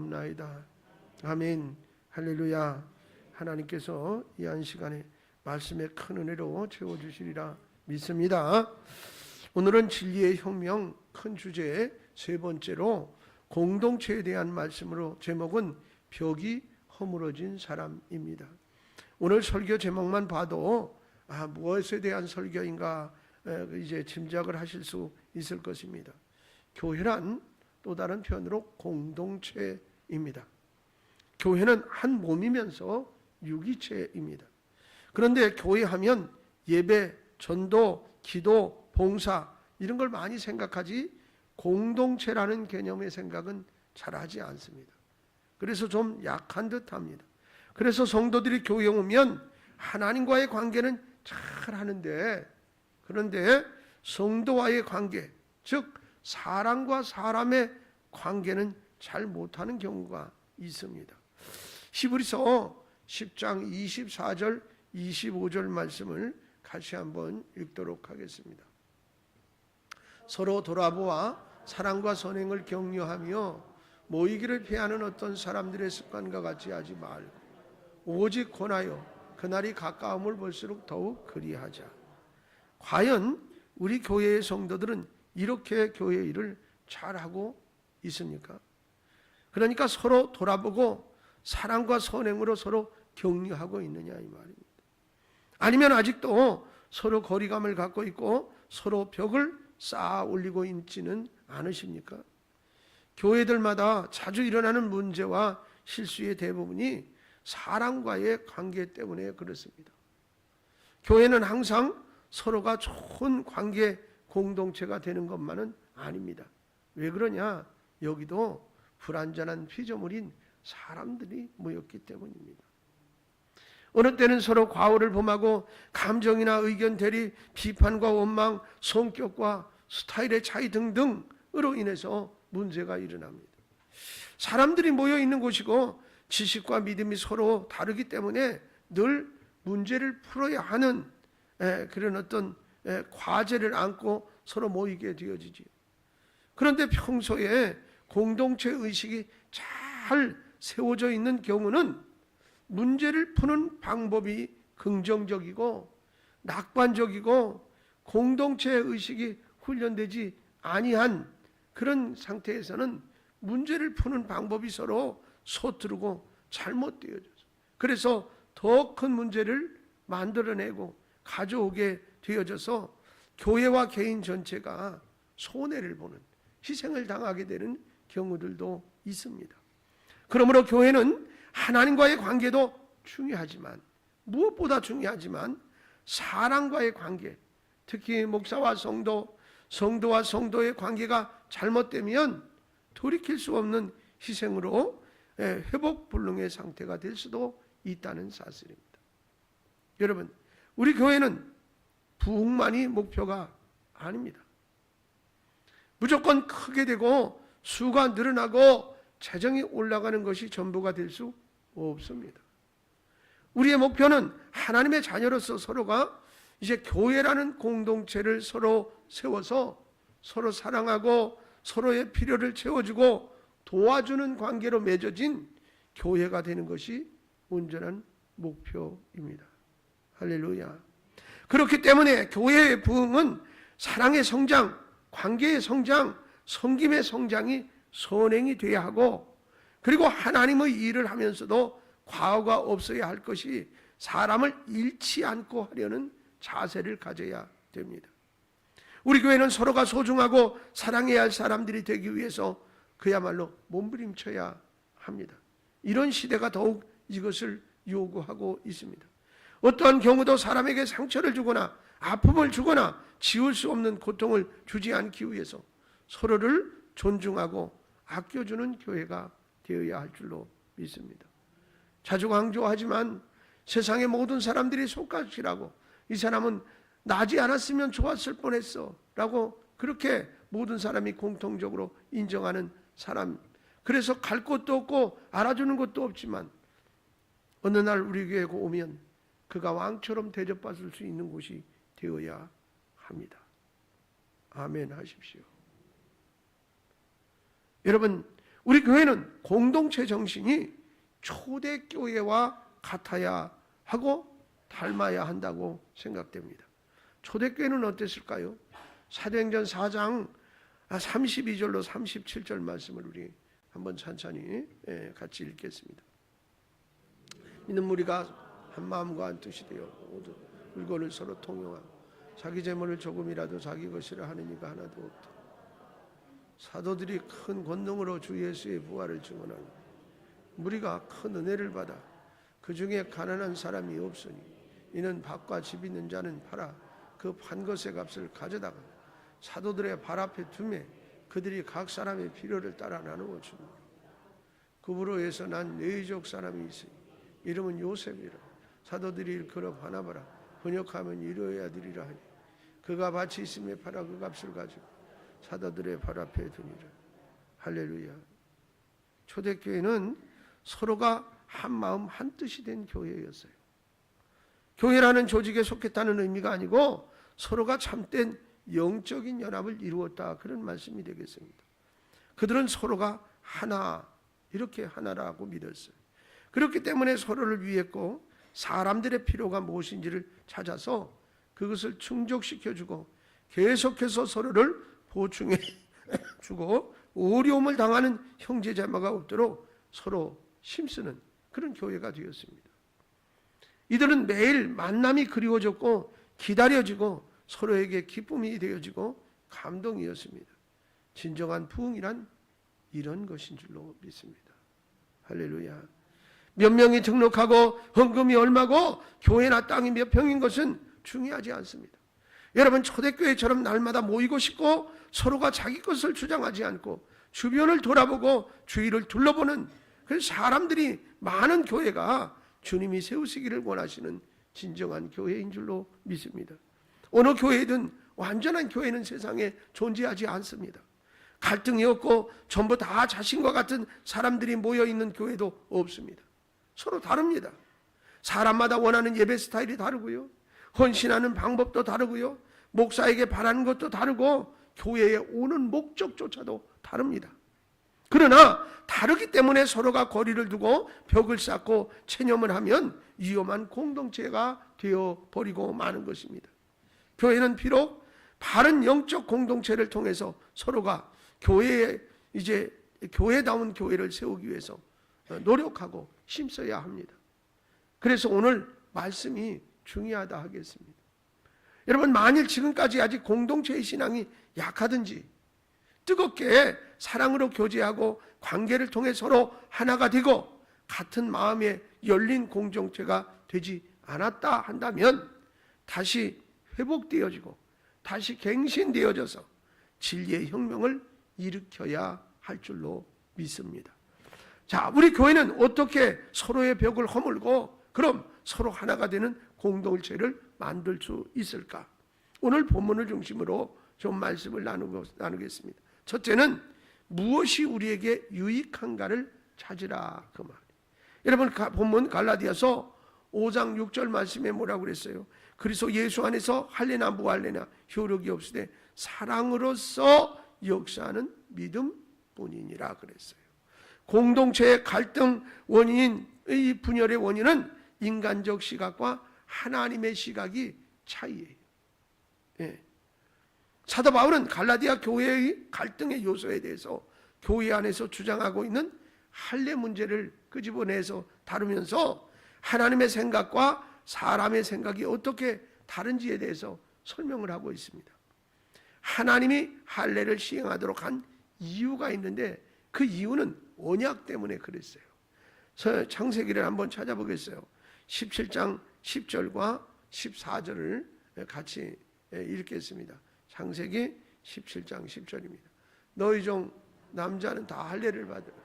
기도하옵나이다. 아멘. 할렐루야. 하나님께서 이 한 시간에 말씀의 큰 은혜로 채워주시리라 믿습니다. 오늘은 진리의 혁명 큰 주제의 세 번째로 공동체에 대한 말씀으로, 제목은 벽이 허물어진 사람입니다. 오늘 설교 제목만 봐도 무엇에 대한 설교인가 이제 짐작을 하실 수 있을 것입니다. 교회란 또 다른 표현으로 공동체입니다. 교회는 한 몸이면서 유기체입니다. 그런데 교회하면 예배, 전도, 기도, 봉사 이런 걸 많이 생각하지 공동체라는 개념의 생각은 잘 하지 않습니다. 그래서 좀 약한 듯합니다. 그래서 성도들이 교회에 오면 하나님과의 관계는 잘 하는데, 그런데 성도와의 관계, 즉 사람과 사람의 관계는 잘 못하는 경우가 있습니다. 히브리서 10장 24절 25절 말씀을 같이 한번 읽도록 하겠습니다. 서로 돌아보아 사랑과 선행을 격려하며 모이기를 피하는 어떤 사람들의 습관과 같이 하지 말고 오직 권하여 그날이 가까움을 볼수록 더욱 그리하자. 과연 우리 교회의 성도들은 이렇게 교회 일을 잘하고 있습니까? 그러니까 서로 돌아보고 사랑과 선행으로 서로 격려하고 있느냐 이 말입니다. 아니면 아직도 서로 거리감을 갖고 있고 서로 벽을 쌓아 올리고 있지는 않으십니까? 교회들마다 자주 일어나는 문제와 실수의 대부분이 사람과의 관계 때문에 그렇습니다. 교회는 항상 서로가 좋은 관계 공동체가 되는 것만은 아닙니다. 왜 그러냐? 여기도 불완전한 피조물인 사람들이 모였기 때문입니다. 어느 때는 서로 과오를 범하고 감정이나 의견 대립, 비판과 원망, 성격과 스타일의 차이 등등으로 인해서 문제가 일어납니다. 사람들이 모여 있는 곳이고 지식과 믿음이 서로 다르기 때문에 늘 문제를 풀어야 하는 그런 어떤 과제를 안고 서로 모이게 되어지지요. 그런데 평소에 공동체 의식이 잘 세워져 있는 경우는 문제를 푸는 방법이 긍정적이고 낙관적이고 공동체 의식이 훈련되지 아니한 그런 상태에서는 문제를 푸는 방법이 서로 서투르고 잘못되어져서, 그래서 더 큰 문제를 만들어내고 가져오게 되어져서 교회와 개인 전체가 손해를 보는, 희생을 당하게 되는 경우들도 있습니다. 그러므로 교회는 하나님과의 관계도 중요하지만, 무엇보다 중요하지만 사람과의 관계, 특히 목사와 성도, 성도와 성도의 관계가 잘못되면 돌이킬 수 없는 희생으로 회복불능의 상태가 될 수도 있다는 사실입니다. 여러분, 우리 교회는 부흥만이 목표가 아닙니다. 무조건 크게 되고 수가 늘어나고 재정이 올라가는 것이 전부가 될 수 없습니다. 우리의 목표는 하나님의 자녀로서 서로가 이제 교회라는 공동체를 서로 세워서 서로 사랑하고 서로의 필요를 채워주고 도와주는 관계로 맺어진 교회가 되는 것이 온전한 목표입니다. 할렐루야. 그렇기 때문에 교회의 부흥은 사랑의 성장, 관계의 성장, 섬김의 성장이 선행이 돼야 하고, 그리고 하나님의 일을 하면서도 과오가 없어야 할 것이 사람을 잃지 않고 하려는 자세를 가져야 됩니다. 우리 교회는 서로가 소중하고 사랑해야 할 사람들이 되기 위해서 그야말로 몸부림쳐야 합니다. 이런 시대가 더욱 이것을 요구하고 있습니다. 어떠한 경우도 사람에게 상처를 주거나 아픔을 주거나 지울 수 없는 고통을 주지 않기 위해서 서로를 존중하고 아껴주는 교회가 되어야 할 줄로 믿습니다. 자주 강조하지만 세상의 모든 사람들이 손가락질하고 이 사람은 나지 않았으면 좋았을 뻔했어 라고 그렇게 모든 사람이 공통적으로 인정하는 사람, 그래서 갈 곳도 없고 알아주는 것도 없지만 어느 날 우리 교회에 오면 그가 왕처럼 대접받을 수 있는 곳이 되어야 합니다. 아멘 하십시오. 여러분, 우리 교회는 공동체 정신이 초대교회와 같아야 하고 닮아야 한다고 생각됩니다. 초대교회는 어땠을까요? 사도행전 4장 32절로 37절 말씀을 우리 한번 천천히 같이 읽겠습니다. 믿는 무리가 한 마음과 한 뜻이 되어 모두 물건을 서로 통용하고 자기 재물을 조금이라도 자기 것이라 하는 이가 하나도 없다. 사도들이 큰 권능으로 주 예수의 부활을 증언하니 무리가 큰 은혜를 받아 그 중에 가난한 사람이 없으니 이는 밭과 집 있는 자는 팔아 그 판 것의 값을 가져다가 사도들의 발 앞에 두매 그들이 각 사람의 필요를 따라 나누어 줍니다. 그부로에서 난 레위족 사람이 있으니 이름은 요셉이라. 사도들이 일컬어 바나바라 번역하면 이루어야 되리라 하니 그가 밭이 있음에 팔아 그 값을 가지고 사도들의 발 앞에 두니라. 할렐루야. 초대교회는 서로가 한 마음 한 뜻이 된 교회였어요. 교회라는 조직에 속했다는 의미가 아니고 서로가 참된 영적인 연합을 이루었다, 그런 말씀이 되겠습니다. 그들은 서로가 하나, 이렇게 하나라고 믿었어요. 그렇기 때문에 서로를 위했고 사람들의 필요가 무엇인지를 찾아서 그것을 충족시켜주고 계속해서 서로를 보충해 주고 어려움을 당하는 형제자매가 없도록 서로 힘쓰는 그런 교회가 되었습니다. 이들은 매일 만남이 그리워졌고 기다려지고 서로에게 기쁨이 되어지고 감동이었습니다. 진정한 부흥이란 이런 것인 줄로 믿습니다. 할렐루야. 몇 명이 등록하고 헌금이 얼마고 교회나 땅이 몇 평인 것은 중요하지 않습니다. 여러분, 초대교회처럼 날마다 모이고 싶고 서로가 자기 것을 주장하지 않고 주변을 돌아보고 주위를 둘러보는 그런 사람들이 많은 교회가 주님이 세우시기를 원하시는 진정한 교회인 줄로 믿습니다. 어느 교회든 완전한 교회는 세상에 존재하지 않습니다. 갈등이 없고 전부 다 자신과 같은 사람들이 모여있는 교회도 없습니다. 서로 다릅니다. 사람마다 원하는 예배 스타일이 다르고요, 헌신하는 방법도 다르고요, 목사에게 바라는 것도 다르고 교회에 오는 목적조차도 다릅니다. 그러나 다르기 때문에 서로가 거리를 두고 벽을 쌓고 체념을 하면 위험한 공동체가 되어버리고 마는 것입니다. 교회는 비록 바른 영적 공동체를 통해서 서로가 교회다운 교회를 세우기 위해서 노력하고 힘써야 합니다. 그래서 오늘 말씀이 중요하다 하겠습니다. 여러분, 만일 지금까지 아직 공동체의 신앙이 약하든지 뜨겁게 사랑으로 교제하고 관계를 통해 서로 하나가 되고 같은 마음에 열린 공동체가 되지 않았다 한다면 다시 회복되어지고 다시 갱신되어져서 진리의 혁명을 일으켜야 할 줄로 믿습니다. 자, 우리 교회는 어떻게 서로의 벽을 허물고 그럼 서로 하나가 되는 공동체를 만들 수 있을까? 오늘 본문을 중심으로 좀 말씀을 나누겠습니다. 첫째는 무엇이 우리에게 유익한가를 찾으라, 그 말. 여러분, 본문 갈라디아서 5장 6절 말씀에 뭐라고 그랬어요? 그리스도 예수 안에서 할례나 무할례나 효력이 없으되 사랑으로서 역사하는 믿음뿐이니라 그랬어요. 공동체의 갈등 원인인 이 분열의 원인은 인간적 시각과 하나님의 시각이 차이예요. 예. 사도 바울은 갈라디아 교회의 갈등의 요소에 대해서 교회 안에서 주장하고 있는 할례 문제를 끄집어내서 다루면서 하나님의 생각과 사람의 생각이 어떻게 다른지에 대해서 설명을 하고 있습니다. 하나님이 할례를 시행하도록 한 이유가 있는데 그 이유는 언약 때문에 그랬어요. 창세기를 한번 찾아보겠어요. 17장 10절과 14절을 같이 읽겠습니다. 창세기 17장 10절입니다. 너희 종 남자는 다 할례를 받으라.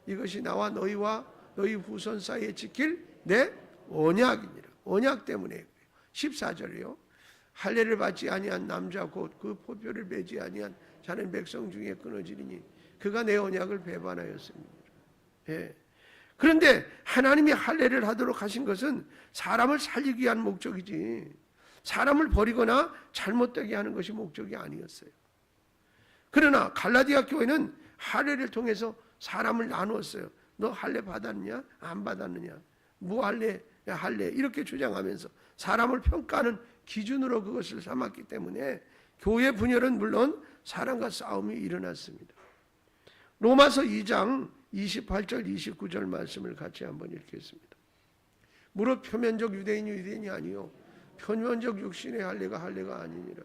이것이 나와 너희와 너희 후손 사이에 지킬 내 언약이니라. 언약 때문에. 14절이요. 할례를 받지 아니한 남자 곧 그 포표를 매지 아니한 자는 백성 중에 끊어지리니 그가 내 언약을 배반하였습니다. 예. 그런데 하나님이 할례를 하도록 하신 것은 사람을 살리기 위한 목적이지 사람을 버리거나 잘못되게 하는 것이 목적이 아니었어요. 그러나 갈라디아 교회는 할례를 통해서 사람을 나누었어요. 너 할례 받았느냐? 안 받았느냐? 뭐 할례? 할례. 이렇게 주장하면서 사람을 평가하는 기준으로 그것을 삼았기 때문에 교회 분열은 물론 사람과 싸움이 일어났습니다. 로마서 2장 28절 29절 말씀을 같이 한번 읽겠습니다. 무릇 표면적 유대인이 유대인이 아니요 표면적 육신의 할례가 할례가 아니니라.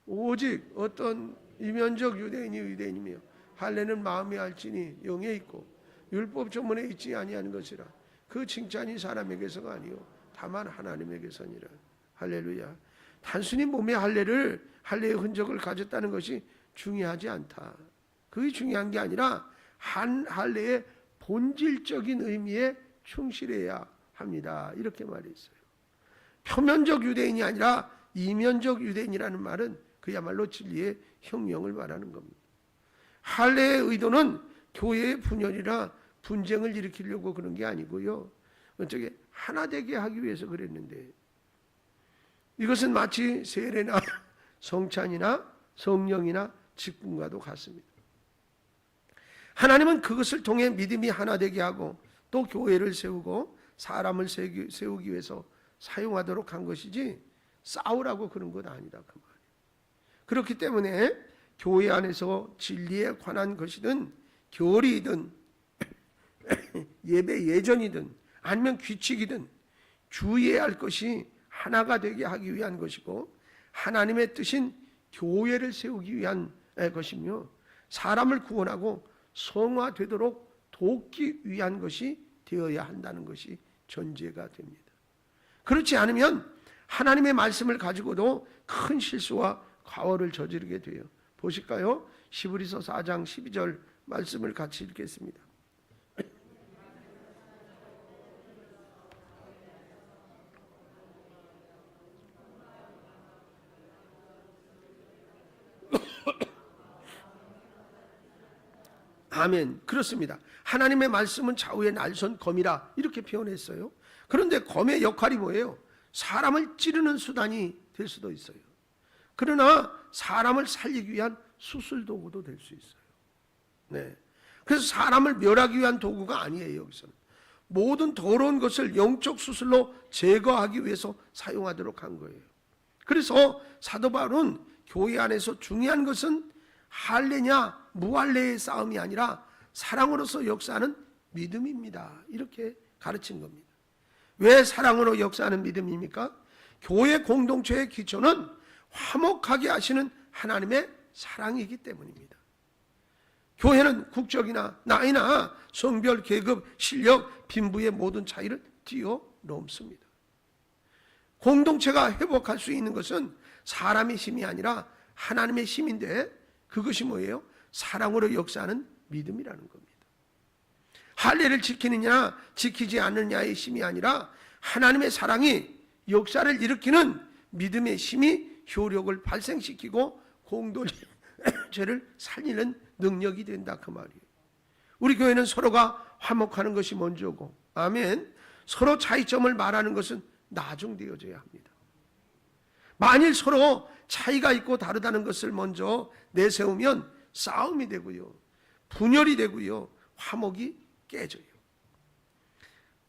오직 어떤 이면적 유대인이 유대인이며 할례는 마음에 알지니 영에 있고 율법 조문에 있지 아니하는 것이라. 그 칭찬이 사람에게서가 아니요 다만 하나님에게서니라. 할렐루야. 단순히 몸의 할례의 흔적을 가졌다는 것이 중요하지 않다. 그게 중요한 게 아니라 한 할례의 본질적인 의미에 충실해야 합니다. 이렇게 말했어요. 표면적 유대인이 아니라 이면적 유대인이라는 말은 그야말로 진리의 형용을 말하는 겁니다. 할례의 의도는 교회의 분열이라 분쟁을 일으키려고 그런 게 아니고요. 어떻게 하나 되게 하기 위해서 그랬는데, 이것은 마치 세례나 성찬이나 성령이나 직분과도 같습니다. 하나님은 그것을 통해 믿음이 하나 되게 하고 또 교회를 세우고 사람을 세우기 위해서 사용하도록 한 것이지 싸우라고 그런 것 아니다 그 말이에요. 그렇기 때문에 교회 안에서 진리에 관한 것이든 교리이든 예배 예전이든 아니면 규칙이든 주의해야 할 것이 하나가 되게 하기 위한 것이고 하나님의 뜻인 교회를 세우기 위한 것이며 사람을 구원하고 성화되도록 돕기 위한 것이 되어야 한다는 것이 전제가 됩니다. 그렇지 않으면 하나님의 말씀을 가지고도 큰 실수와 과오를 저지르게 돼요. 보실까요? 히브리서 4장 12절 말씀을 같이 읽겠습니다. 아멘. 그렇습니다. 하나님의 말씀은 좌우의 날선 검이라 이렇게 표현했어요. 그런데 검의 역할이 뭐예요? 사람을 찌르는 수단이 될 수도 있어요. 그러나 사람을 살리기 위한 수술 도구도 될 수 있어요. 네. 그래서 사람을 멸하기 위한 도구가 아니에요. 여기서는 모든 더러운 것을 영적 수술로 제거하기 위해서 사용하도록 한 거예요. 그래서 사도 바울은 교회 안에서 중요한 것은 할례냐 무할례의 싸움이 아니라 사랑으로서 역사하는 믿음입니다. 이렇게 가르친 겁니다. 왜 사랑으로 역사하는 믿음입니까? 교회 공동체의 기초는 화목하게 하시는 하나님의 사랑이기 때문입니다. 교회는 국적이나 나이나 성별, 계급, 실력, 빈부의 모든 차이를 뛰어넘습니다. 공동체가 회복할 수 있는 것은 사람의 힘이 아니라 하나님의 힘인데 그것이 뭐예요? 사랑으로 역사하는 믿음이라는 겁니다. 할례를 지키느냐 지키지 않느냐의 힘이 아니라 하나님의 사랑이 역사를 일으키는 믿음의 힘이 효력을 발생시키고 공동체를 살리는 능력이 된다 그 말이에요. 우리 교회는 서로가 화목하는 것이 먼저고, 아멘. 서로 차이점을 말하는 것은 나중되어져야 합니다. 만일 서로 차이가 있고 다르다는 것을 먼저 내세우면 싸움이 되고요, 분열이 되고요, 화목이 깨져요.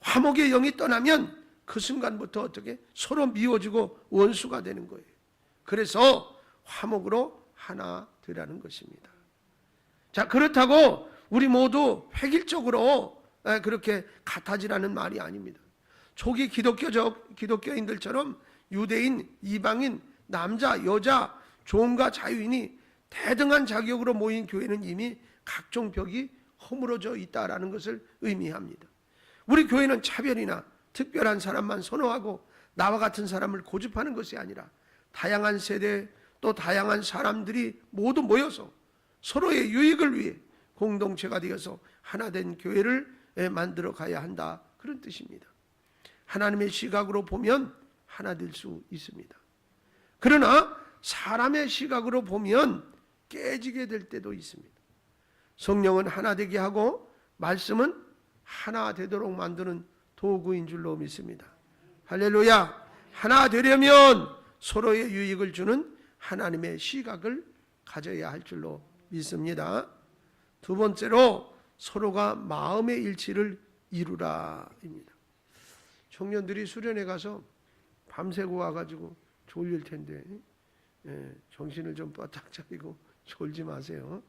화목의 영이 떠나면 그 순간부터 어떻게 서로 미워지고 원수가 되는 거예요. 그래서 화목으로 하나 되라는 것입니다. 자, 그렇다고 우리 모두 획일적으로 그렇게 같아지라는 말이 아닙니다. 초기 기독교인들처럼 유대인, 이방인, 남자, 여자, 종과 자유인이 대등한 자격으로 모인 교회는 이미 각종 벽이 허물어져 있다라는 것을 의미합니다. 우리 교회는 차별이나 특별한 사람만 선호하고 나와 같은 사람을 고집하는 것이 아니라 다양한 세대 또 다양한 사람들이 모두 모여서 서로의 유익을 위해 공동체가 되어서 하나된 교회를 만들어 가야 한다, 그런 뜻입니다. 하나님의 시각으로 보면 하나 될 수 있습니다. 그러나 사람의 시각으로 보면 깨지게 될 때도 있습니다. 성령은 하나 되게 하고 말씀은 하나 되도록 만드는 도구인 줄로 믿습니다. 할렐루야. 하나 되려면 서로의 유익을 주는 하나님의 시각을 가져야 할 줄로 믿습니다. 두 번째로 서로가 마음의 일치를 이루라입니다. 청년들이 수련회 가서 밤새고 와가지고 졸릴 텐데 정신을 좀 바짝 차리고 졸지 마세요.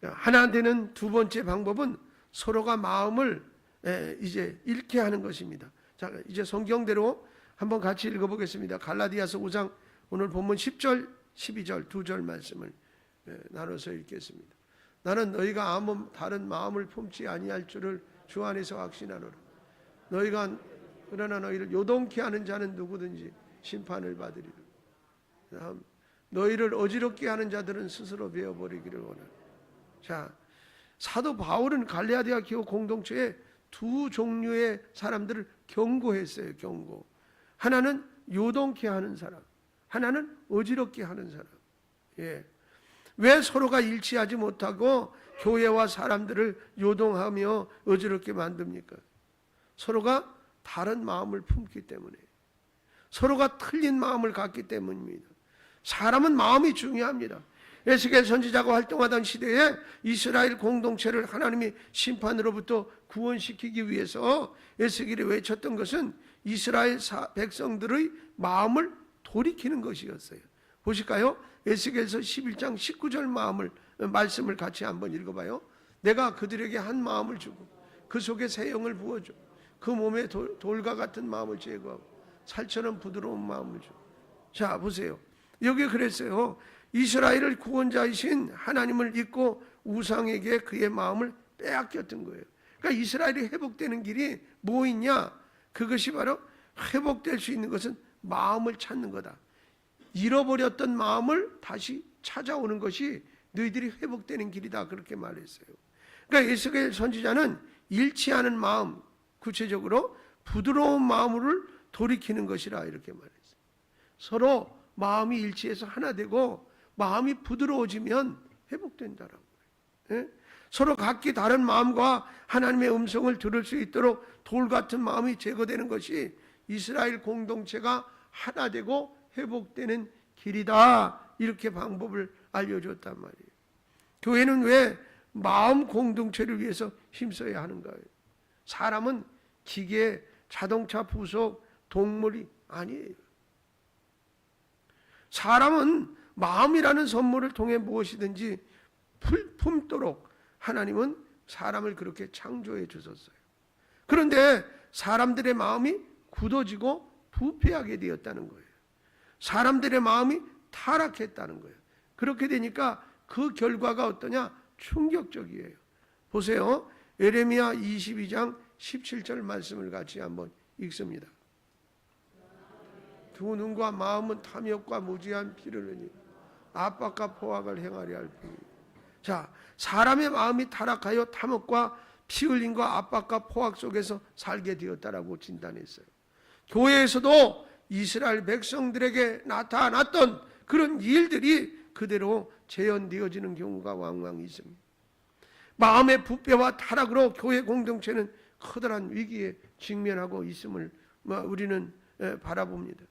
하나 되는 두 번째 방법은 서로가 마음을 이제 잃게 하는 것입니다. 자, 이제 성경대로 한번 같이 읽어보겠습니다. 갈라디아서 5장 오늘 본문 10절, 12절 두 절 말씀을 나눠서 읽겠습니다. 나는 너희가 아무 다른 마음을 품지 아니할 줄을 주 안에서 확신하노라. 그러나 너희를 요동케 하는 자는 누구든지 심판을 받으리라. 너희를 어지럽게 하는 자들은 스스로 베어버리기를 원하라. 자, 사도 바울은 갈라디아 교회 공동체에 두 종류의 사람들을 경고했어요. 경고. 하나는 요동케 하는 사람, 하나는 어지럽게 하는 사람. 왜 서로가 일치하지 못하고 교회와 사람들을 요동하며 어지럽게 만듭니까? 서로가 다른 마음을 품기 때문에, 서로가 틀린 마음을 갖기 때문입니다. 사람은 마음이 중요합니다. 에스겔 선지자가 활동하던 시대에 이스라엘 공동체를 하나님이 심판으로부터 구원시키기 위해서 에스겔이 외쳤던 것은 이스라엘 백성들의 마음을 돌이키는 것이었어요. 보실까요? 에스겔서 11장 19절 말씀을 같이 한번 읽어봐요. 내가 그들에게 한 마음을 주고 그 속에 새 영을 부어줘. 그 몸에 돌과 같은 마음을 제거하고 살처럼 부드러운 마음을 줘. 자, 보세요. 여기 그랬어요. 이스라엘을 구원자이신 하나님을 잊고 우상에게 그의 마음을 빼앗겼던 거예요. 그러니까 이스라엘이 회복되는 길이 뭐 있냐? 그것이 바로 회복될 수 있는 것은 마음을 찾는 거다. 잃어버렸던 마음을 다시 찾아오는 것이 너희들이 회복되는 길이다. 그렇게 말했어요. 그러니까 에스겔 선지자는 일치하는 마음, 구체적으로 부드러운 마음을 돌이키는 것이라 이렇게 말했어요. 서로 마음이 일치해서 하나 되고 마음이 부드러워지면 회복된다라고. 서로 각기 다른 마음과 하나님의 음성을 들을 수 있도록 돌 같은 마음이 제거되는 것이 이스라엘 공동체가 하나 되고 회복되는 길이다. 이렇게 방법을 알려줬단 말이에요. 교회는 왜 마음 공동체를 위해서 힘써야 하는가요? 사람은 기계, 자동차 부속, 동물이 아니에요. 사람은 마음이라는 선물을 통해 무엇이든지 품도록 하나님은 사람을 그렇게 창조해 주셨어요. 그런데 사람들의 마음이 굳어지고 부패하게 되었다는 거예요. 사람들의 마음이 타락했다는 거예요. 그렇게 되니까 그 결과가 어떠냐? 충격적이에요. 보세요. 예레미야 22장 17절 말씀을 같이 한번 읽습니다. 두 눈과 마음은 탐욕과 무지한 피를 흘리니 압박과 포악을 행하려 할 뿐이에요. 자, 사람의 마음이 타락하여 탐욕과 피 흘림과 압박과 포악 속에서 살게 되었다라고 진단했어요. 교회에서도 이스라엘 백성들에게 나타났던 그런 일들이 그대로 재현되어지는 경우가 왕왕 있습니다. 마음의 부패와 타락으로 교회 공동체는 커다란 위기에 직면하고 있음을 우리는 바라봅니다.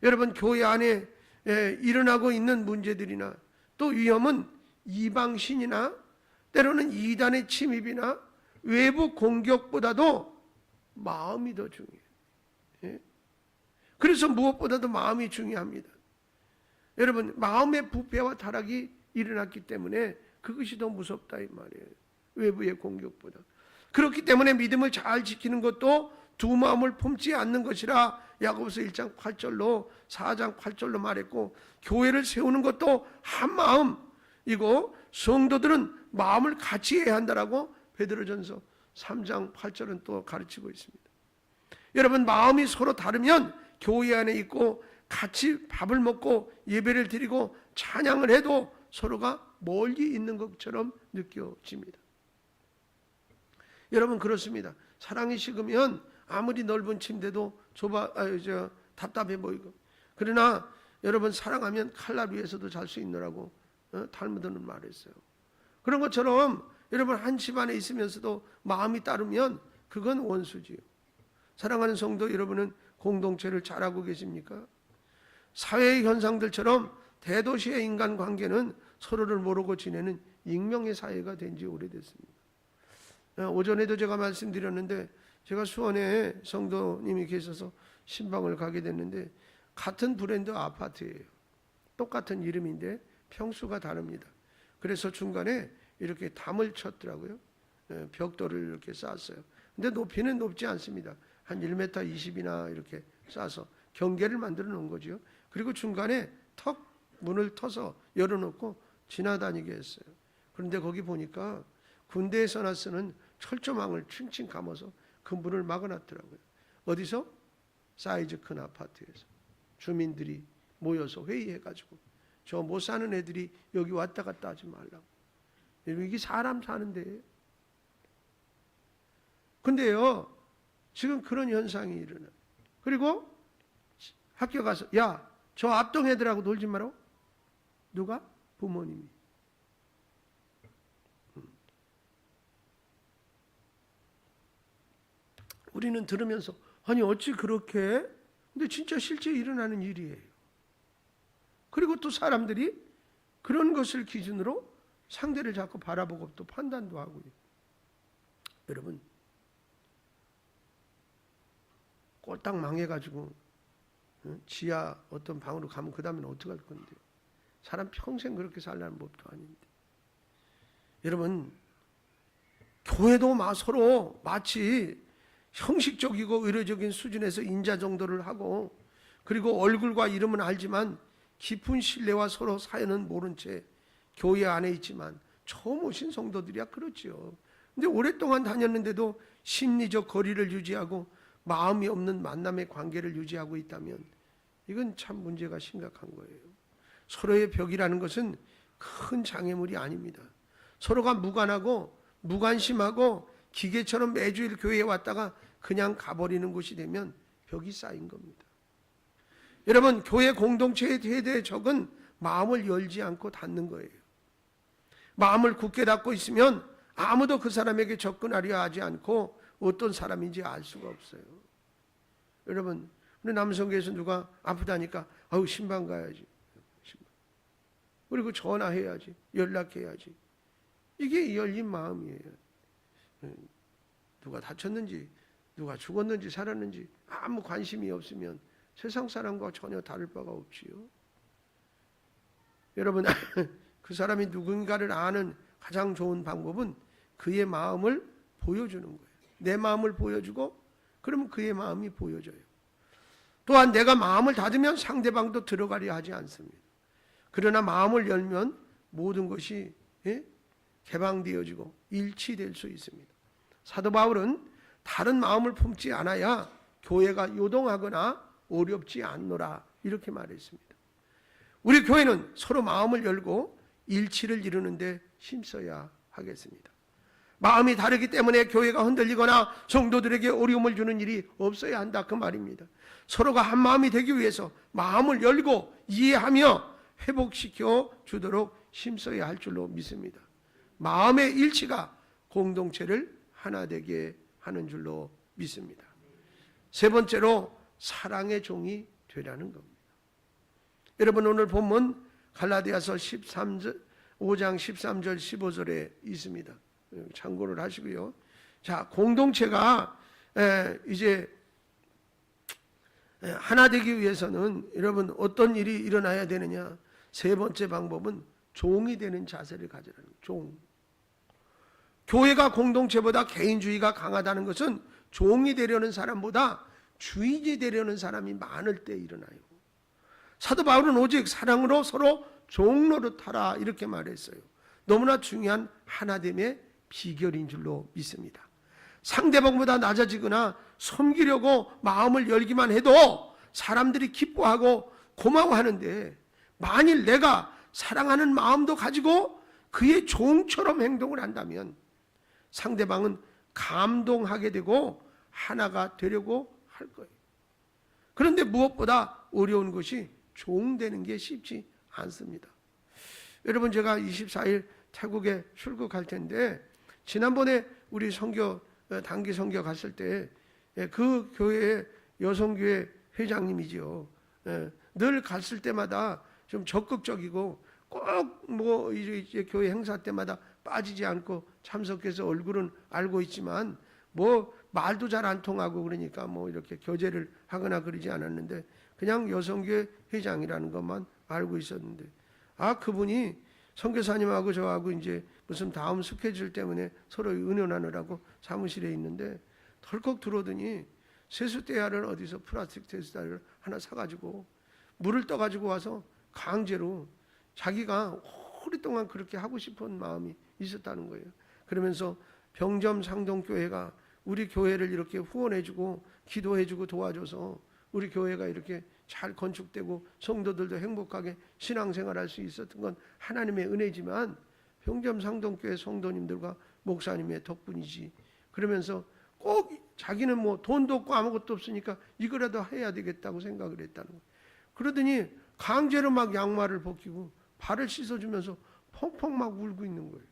여러분, 교회 안에 일어나고 있는 문제들이나 또 위험은 이방신이나 때로는 이단의 침입이나 외부 공격보다도 마음이 더 중요해요. 그래서 무엇보다도 마음이 중요합니다. 여러분, 마음의 부패와 타락이 일어났기 때문에 그것이 더 무섭다 이 말이에요. 외부의 공격보다. 그렇기 때문에 믿음을 잘 지키는 것도 두 마음을 품지 않는 것이라 야고보서 1장 8절로 4장 8절로 말했고, 교회를 세우는 것도 한 마음이고 성도들은 마음을 같이 해야 한다라고 베드로전서 3장 8절은 또 가르치고 있습니다. 여러분, 마음이 서로 다르면 교회 안에 있고 같이 밥을 먹고 예배를 드리고 찬양을 해도 서로가 멀리 있는 것처럼 느껴집니다. 여러분, 그렇습니다. 사랑이 식으면 아무리 넓은 침대도 답답해 보이고, 그러나 여러분, 사랑하면 칼날 위에서도 잘 수 있노라고 탈무드는 말했어요. 그런 것처럼 여러분, 한 집안에 있으면서도 마음이 따르면 그건 원수지요. 사랑하는 성도 여러분은 공동체를 잘하고 계십니까? 사회의 현상들처럼 대도시의 인간관계는 서로를 모르고 지내는 익명의 사회가 된 지 오래됐습니다. 오전에도 제가 말씀드렸는데 제가 수원에 성도님이 계셔서 신방을 가게 됐는데 같은 브랜드 아파트예요. 똑같은 이름인데 평수가 다릅니다. 그래서 중간에 이렇게 담을 쳤더라고요. 벽돌을 이렇게 쌓았어요. 근데 높이는 높지 않습니다. 한 1m 20이나 이렇게 쌓아서 경계를 만들어 놓은 거죠. 그리고 중간에 문을 터서 열어놓고 지나다니게 했어요. 그런데 거기 보니까 군대에서나 쓰는 철조망을 칭칭 감아서 그 문을 막아놨더라고요. 어디서? 사이즈 큰 아파트에서 주민들이 모여서 회의해가지고 저 못 사는 애들이 여기 왔다 갔다 하지 말라고. 이게 사람 사는 데예요. 근데요, 지금 그런 현상이 일어나요. 그리고 학교 가서 야, 저 앞동 애들하고 놀지 마라. 누가? 부모님이. 우리는 들으면서 아니 어찌 그렇게? 근데 진짜 실제 일어나는 일이에요. 그리고 또 사람들이 그런 것을 기준으로 상대를 자꾸 바라보고 또 판단도 하고요. 여러분, 꼴딱 망해가지고 지하 어떤 방으로 가면 그 다음에는 어떻게 할 건데? 사람 평생 그렇게 살라는 법도 아닌데. 여러분, 교회도 서로 마치 형식적이고 의례적인 수준에서 인자 정도를 하고, 그리고 얼굴과 이름은 알지만 깊은 신뢰와 서로 사연은 모른 채 교회 안에 있지만 처음 오신 성도들이야 그렇지요. 근데 오랫동안 다녔는데도 심리적 거리를 유지하고 마음이 없는 만남의 관계를 유지하고 있다면 이건 참 문제가 심각한 거예요. 서로의 벽이라는 것은 큰 장애물이 아닙니다. 서로가 무관하고 무관심하고 기계처럼 매주일 교회에 왔다가 그냥 가버리는 곳이 되면 벽이 쌓인 겁니다. 여러분, 교회 공동체의 최대의 적은 마음을 열지 않고 닫는 거예요. 마음을 굳게 닫고 있으면 아무도 그 사람에게 접근하려 하지 않고 어떤 사람인지 알 수가 없어요. 여러분, 우리 남성교회에서 누가 아프다니까 아우 신방 가야지. 그리고 전화해야지. 연락해야지. 이게 열린 마음이에요. 누가 다쳤는지 누가 죽었는지 살았는지 아무 관심이 없으면 세상 사람과 전혀 다를 바가 없지요. 여러분, 그 사람이 누군가를 아는 가장 좋은 방법은 그의 마음을 보여주는 거예요. 내 마음을 보여주고 그러면 그의 마음이 보여져요. 또한 내가 마음을 닫으면 상대방도 들어가려 하지 않습니다. 그러나 마음을 열면 모든 것이 개방되어지고 일치될 수 있습니다. 사도 바울은 다른 마음을 품지 않아야 교회가 요동하거나 어렵지 않노라 이렇게 말했습니다. 우리 교회는 서로 마음을 열고 일치를 이루는데 힘써야 하겠습니다. 마음이 다르기 때문에 교회가 흔들리거나 성도들에게 어려움을 주는 일이 없어야 한다 그 말입니다. 서로가 한 마음이 되기 위해서 마음을 열고 이해하며 회복시켜 주도록 힘써야 할 줄로 믿습니다. 마음의 일치가 공동체를 하나 되게 하는 줄로 믿습니다. 세 번째로 사랑의 종이 되라는 겁니다. 여러분, 오늘 본문 갈라디아서 5장 13절 15절에 있습니다. 참고를 하시고요. 자, 공동체가 이제 하나 되기 위해서는 여러분 어떤 일이 일어나야 되느냐? 세 번째 방법은 종이 되는 자세를 가지라는 거예요. 종. 교회가 공동체보다 개인주의가 강하다는 것은 종이 되려는 사람보다 주인이 되려는 사람이 많을 때 일어나요. 사도 바울은 오직 사랑으로 서로 종노릇하라 이렇게 말했어요. 너무나 중요한 하나됨의 비결인 줄로 믿습니다. 상대방보다 낮아지거나 섬기려고 마음을 열기만 해도 사람들이 기뻐하고 고마워하는데, 만일 내가 사랑하는 마음도 가지고 그의 종처럼 행동을 한다면 상대방은 감동하게 되고 하나가 되려고 할 거예요. 그런데 무엇보다 어려운 것이 종되는 게 쉽지 않습니다. 여러분, 제가 24일 태국에 출국할 텐데 지난번에 우리 단기 선교 갔을 때 그 교회의 여성교회 회장님이죠. 늘 갔을 때마다 좀 적극적이고 꼭 이제 교회 행사 때마다 빠지지 않고 참석해서 얼굴은 알고 있지만 뭐 말도 잘 안 통하고 그러니까 뭐 이렇게 교제를 하거나 그러지 않았는데 그냥 여성교회 회장이라는 것만 알고 있었는데 그분이 선교사님하고 저하고 이제 무슨 다음 스케줄 때문에 서로 의논하느라고 사무실에 있는데 덜컥 들어오더니 세숫대야를 어디서 플라스틱 세숫대야를 하나 사가지고 물을 떠가지고 와서 강제로 자기가 오랫동안 그렇게 하고 싶은 마음이 있었다는 거예요. 그러면서 병점 상동교회가 우리 교회를 이렇게 후원해주고 기도해주고 도와줘서 우리 교회가 이렇게 잘 건축되고 성도들도 행복하게 신앙생활할 수 있었던 건 하나님의 은혜지만 병점 상동교회 성도님들과 목사님의 덕분이지. 그러면서 꼭 자기는 뭐 돈도 없고 아무것도 없으니까 이거라도 해야 되겠다고 생각을 했다는 거예요. 그러더니 강제로 막 양말을 벗기고 발을 씻어주면서 펑펑 막 울고 있는 거예요.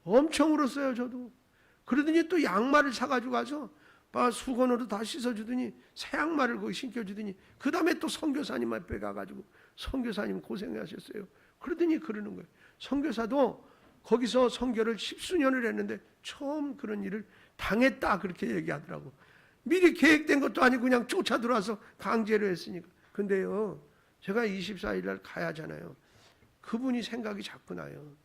엄청 울었어요, 저도. 그러더니 또 양말을 사가지고 가서 수건으로 다 씻어주더니 새 양말을 거기 신겨주더니 그 다음에 또 선교사님 앞에 가가지고 선교사님 고생하셨어요. 그러더니 그러는 거예요. 선교사도 거기서 선교를 10수년을 했는데 처음 그런 일을 당했다 그렇게 얘기하더라고. 미리 계획된 것도 아니고 그냥 쫓아 들어와서 강제로 했으니까. 근데요, 제가 24일 날 가야 하잖아요. 그분이 생각이 자꾸 나요.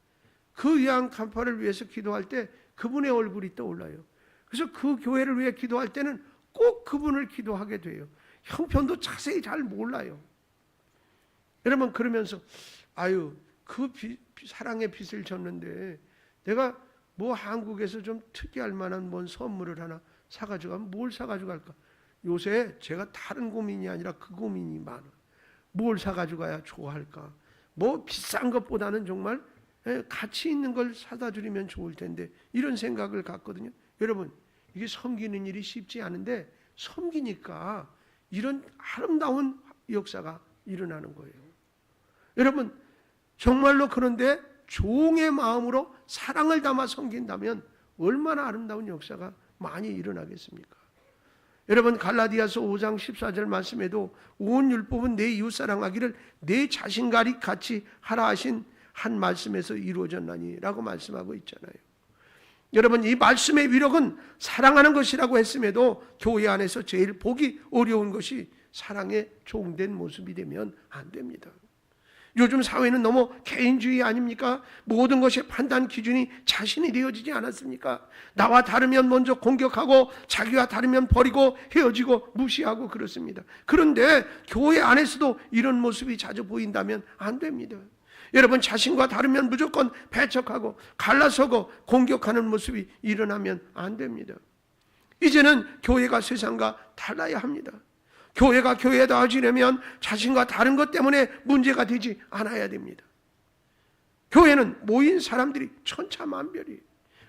그 위안 간파를 위해서 기도할 때 그분의 얼굴이 떠올라요. 그래서 그 교회를 위해 기도할 때는 꼭 그분을 기도하게 돼요. 형편도 자세히 잘 몰라요. 여러분, 그러면서 그 사랑의 빚을 졌는데 내가 뭐 한국에서 좀 특이할 만한 뭔 선물을 하나 사가지고 가면 뭘 사가지고 갈까? 요새 제가 다른 고민이 아니라 그 고민이 많아. 뭘 사가지고 가야 좋아할까? 뭐 비싼 것보다는 정말 가치 있는 걸 사다 주면 좋을 텐데 이런 생각을 갖거든요. 여러분, 이게 섬기는 일이 쉽지 않은데 섬기니까 이런 아름다운 역사가 일어나는 거예요. 여러분, 정말로 그런데 종의 마음으로 사랑을 담아 섬긴다면 얼마나 아름다운 역사가 많이 일어나겠습니까? 여러분, 갈라디아서 5장 14절 말씀에도 온 율법은 내 이웃 사랑하기를 내 자신과 같이 하라 하신 한 말씀에서 이루어졌나니 라고 말씀하고 있잖아요. 여러분, 이 말씀의 위력은 사랑하는 것이라고 했음에도 교회 안에서 제일 보기 어려운 것이 사랑의 종된 모습이 되면 안 됩니다. 요즘 사회는 너무 개인주의 아닙니까? 모든 것의 판단 기준이 자신이 되어지지 않았습니까? 나와 다르면 먼저 공격하고 자기와 다르면 버리고 헤어지고 무시하고 그렇습니다. 그런데 교회 안에서도 이런 모습이 자주 보인다면 안 됩니다. 여러분, 자신과 다르면 무조건 배척하고 갈라서고 공격하는 모습이 일어나면 안 됩니다. 이제는 교회가 세상과 달라야 합니다. 교회가 교회다워지려면 자신과 다른 것 때문에 문제가 되지 않아야 됩니다. 교회는 모인 사람들이 천차만별이에요.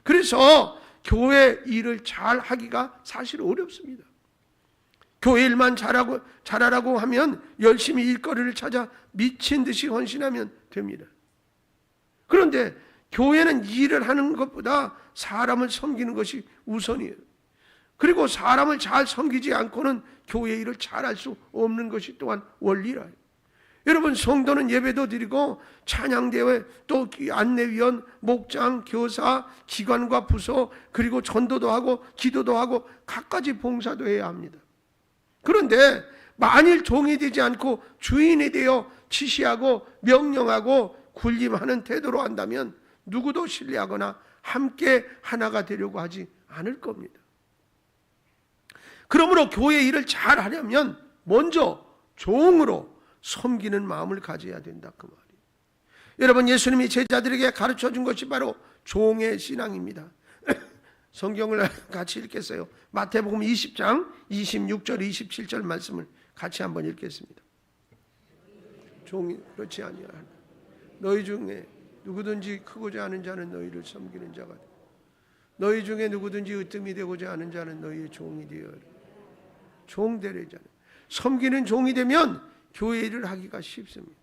그래서 교회 일을 잘 하기가 사실 어렵습니다. 교회 일만 잘하라고 하면 열심히 일거리를 찾아 미친 듯이 헌신하면 됩니다. 그런데 교회는 일을 하는 것보다 사람을 섬기는 것이 우선이에요. 그리고 사람을 잘 섬기지 않고는 교회 일을 잘할 수 없는 것이 또한 원리라요. 여러분, 성도는 예배도 드리고 찬양대회, 또 안내위원, 목장, 교사, 기관과 부서, 그리고 전도도 하고 기도도 하고 갖가지 봉사도 해야 합니다. 그런데 만일 종이 되지 않고 주인이 되어 지시하고 명령하고 군림하는 태도로 한다면 누구도 신뢰하거나 함께 하나가 되려고 하지 않을 겁니다. 그러므로 교회 일을 잘 하려면 먼저 종으로 섬기는 마음을 가져야 된다, 그 말이에요. 여러분, 예수님이 제자들에게 가르쳐 준 것이 바로 종의 신앙입니다. 성경을 같이 읽겠어요. 마태복음 20장 26절 27절 말씀을 같이 한번 읽겠습니다. 종이 그렇지 아니하나 너희 중에 누구든지 크고자 하는 자는 너희를 섬기는 자가 되고 너희 중에 누구든지 으뜸이 되고자 하는 자는 너희의 종이 되어라. 종 되려잖아요. 섬기는 종이 되면 교회 일을 하기가 쉽습니다.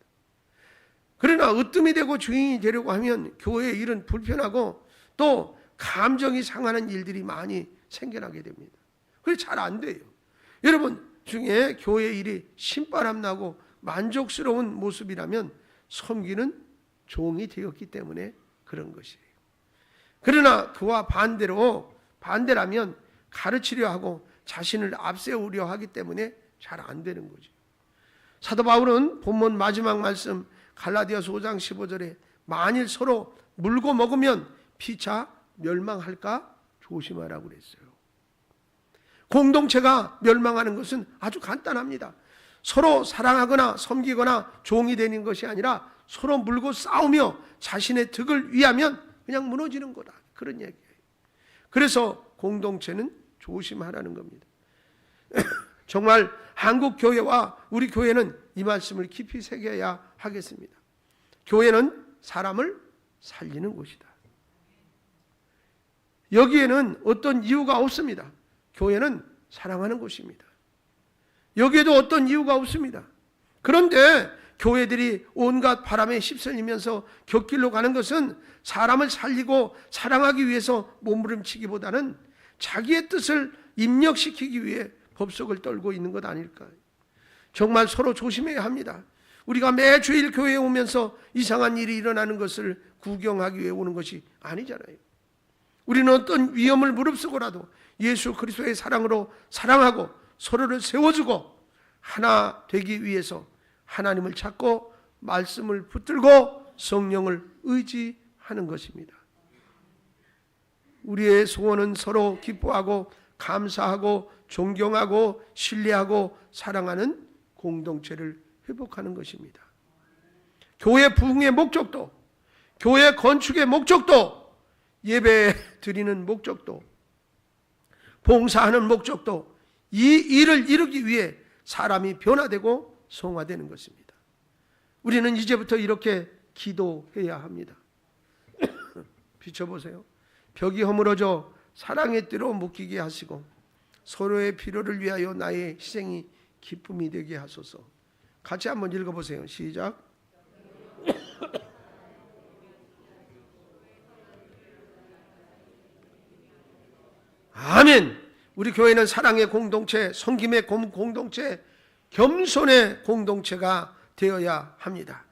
그러나 으뜸이 되고 주인이 되려고 하면 교회 일은 불편하고 또 감정이 상하는 일들이 많이 생겨나게 됩니다. 그래서 잘 안 돼요. 여러분 중에 교회 일이 신바람 나고 만족스러운 모습이라면 섬기는 종이 되었기 때문에 그런 것이에요. 그러나 그와 반대라면 가르치려 하고 자신을 앞세우려 하기 때문에 잘 안 되는 거죠. 사도 바울은 본문 마지막 말씀 갈라디아서 5장 15절에 만일 서로 물고 먹으면 피차 멸망할까 조심하라고 그랬어요. 공동체가 멸망하는 것은 아주 간단합니다. 서로 사랑하거나 섬기거나 종이 되는 것이 아니라 서로 물고 싸우며 자신의 득을 위하면 그냥 무너지는 거다. 그런 얘기예요. 그래서 공동체는 조심하라는 겁니다. 정말 한국 교회와 우리 교회는 이 말씀을 깊이 새겨야 하겠습니다. 교회는 사람을 살리는 곳이다. 여기에는 어떤 이유가 없습니다. 교회는 사랑하는 곳입니다. 여기에도 어떤 이유가 없습니다. 그런데 교회들이 온갖 바람에 휩쓸리면서 곁길로 가는 것은 사람을 살리고 사랑하기 위해서 몸부림치기보다는 자기의 뜻을 입력시키기 위해 법석을 떨고 있는 것 아닐까요? 정말 서로 조심해야 합니다. 우리가 매주일 교회에 오면서 이상한 일이 일어나는 것을 구경하기 위해 오는 것이 아니잖아요. 우리는 어떤 위험을 무릅쓰고라도 예수 그리스도의 사랑으로 사랑하고 서로를 세워주고 하나 되기 위해서 하나님을 찾고 말씀을 붙들고 성령을 의지하는 것입니다. 우리의 소원은 서로 기뻐하고 감사하고 존경하고 신뢰하고 사랑하는 공동체를 회복하는 것입니다. 교회 부흥의 목적도, 교회 건축의 목적도, 예배 드리는 목적도, 봉사하는 목적도 이 일을 이루기 위해 사람이 변화되고 성화되는 것입니다. 우리는 이제부터 이렇게 기도해야 합니다. 비춰보세요. 벽이 허물어져 사랑의 띠로 묶이게 하시고 서로의 필요를 위하여 나의 희생이 기쁨이 되게 하소서. 같이 한번 읽어보세요. 시작. 아멘. 우리 교회는 사랑의 공동체, 섬김의 공동체, 겸손의 공동체가 되어야 합니다.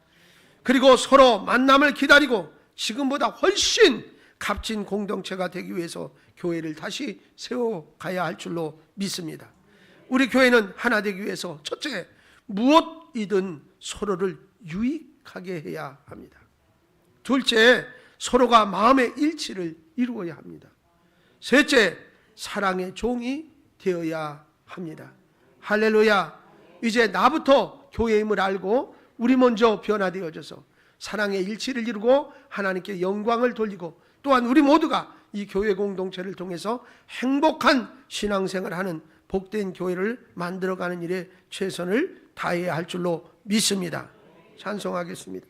그리고 서로 만남을 기다리고 지금보다 훨씬 값진 공동체가 되기 위해서 교회를 다시 세워가야 할 줄로 믿습니다. 우리 교회는 하나 되기 위해서 첫째, 무엇이든 서로를 유익하게 해야 합니다. 둘째, 서로가 마음의 일치를 이루어야 합니다. 셋째, 사랑의 종이 되어야 합니다. 할렐루야. 이제 나부터 교회임을 알고 우리 먼저 변화되어져서 사랑의 일치를 이루고 하나님께 영광을 돌리고 또한 우리 모두가 이 교회 공동체를 통해서 행복한 신앙생활을 하는 복된 교회를 만들어가는 일에 최선을 다해야 할 줄로 믿습니다. 찬송하겠습니다.